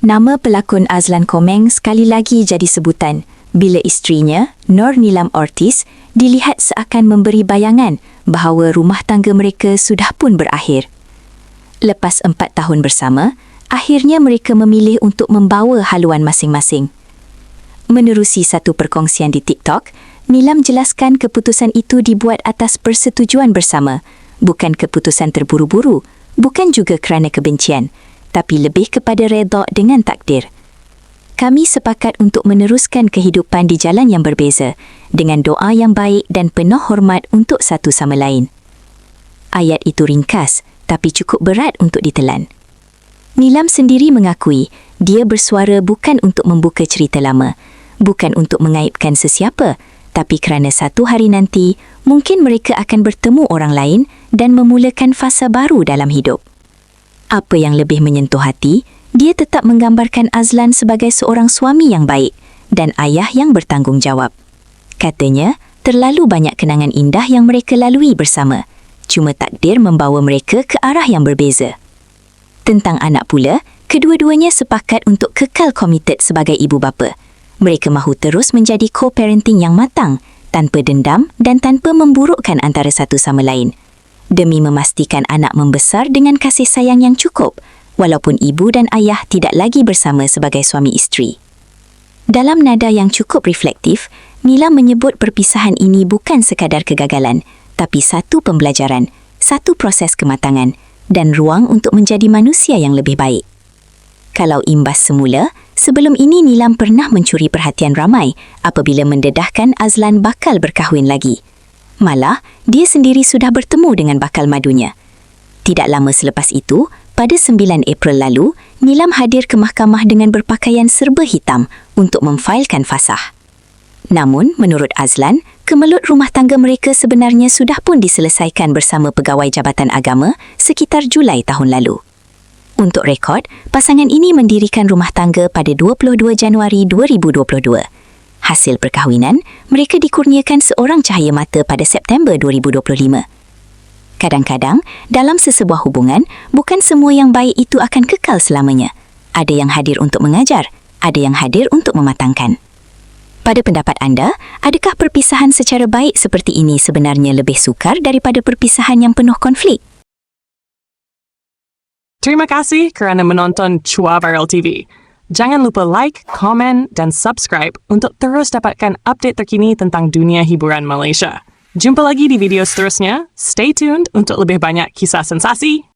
Nama pelakon Azlan Komeng sekali lagi jadi sebutan bila isterinya, Nur Nilam Ortiz, dilihat seakan memberi bayangan bahawa rumah tangga mereka sudah pun berakhir. Lepas 4 tahun bersama, akhirnya mereka memilih untuk membawa haluan masing-masing. Menerusi satu perkongsian di TikTok, Nilam jelaskan keputusan itu dibuat atas persetujuan bersama, bukan keputusan terburu-buru, bukan juga kerana kebencian, tapi lebih kepada redha dengan takdir. Kami sepakat untuk meneruskan kehidupan di jalan yang berbeza, dengan doa yang baik dan penuh hormat untuk satu sama lain. Ayat itu ringkas, tapi cukup berat untuk ditelan. Nilam sendiri mengakui dia bersuara bukan untuk membuka cerita lama, bukan untuk mengaibkan sesiapa, tapi kerana satu hari nanti, mungkin mereka akan bertemu orang lain dan memulakan fasa baru dalam hidup. Apa yang lebih menyentuh hati, dia tetap menggambarkan Azlan sebagai seorang suami yang baik dan ayah yang bertanggungjawab. Katanya, terlalu banyak kenangan indah yang mereka lalui bersama. Cuma takdir membawa mereka ke arah yang berbeza. Tentang anak pula, kedua-duanya sepakat untuk kekal komited sebagai ibu bapa. Mereka mahu terus menjadi co-parenting yang matang, tanpa dendam dan tanpa memburukkan antara satu sama lain. Demi memastikan anak membesar dengan kasih sayang yang cukup, walaupun ibu dan ayah tidak lagi bersama sebagai suami isteri. Dalam nada yang cukup reflektif, Nilam menyebut perpisahan ini bukan sekadar kegagalan, tapi satu pembelajaran, satu proses kematangan dan ruang untuk menjadi manusia yang lebih baik. Kalau imbas semula, sebelum ini Nilam pernah mencuri perhatian ramai apabila mendedahkan Azlan bakal berkahwin lagi. Malah, dia sendiri sudah bertemu dengan bakal madunya. Tidak lama selepas itu, pada 9 April lalu, Nilam hadir ke mahkamah dengan berpakaian serba hitam untuk memfailkan fasah. Namun, menurut Azlan, kemelut rumah tangga mereka sebenarnya sudah pun diselesaikan bersama Pegawai Jabatan Agama sekitar Julai tahun lalu. Untuk rekod, pasangan ini mendirikan rumah tangga pada 22 Januari 2022. Hasil perkahwinan, mereka dikurniakan seorang cahaya mata pada September 2025. Kadang-kadang, dalam sesebuah hubungan, bukan semua yang baik itu akan kekal selamanya. Ada yang hadir untuk mengajar, ada yang hadir untuk mematangkan. Pada pendapat anda, adakah perpisahan secara baik seperti ini sebenarnya lebih sukar daripada perpisahan yang penuh konflik? Terima kasih kerana menonton Chua Viral TV. Jangan lupa like, komen dan subscribe untuk terus dapatkan update terkini tentang dunia hiburan Malaysia. Jumpa lagi di video seterusnya. Stay tuned untuk lebih banyak kisah sensasi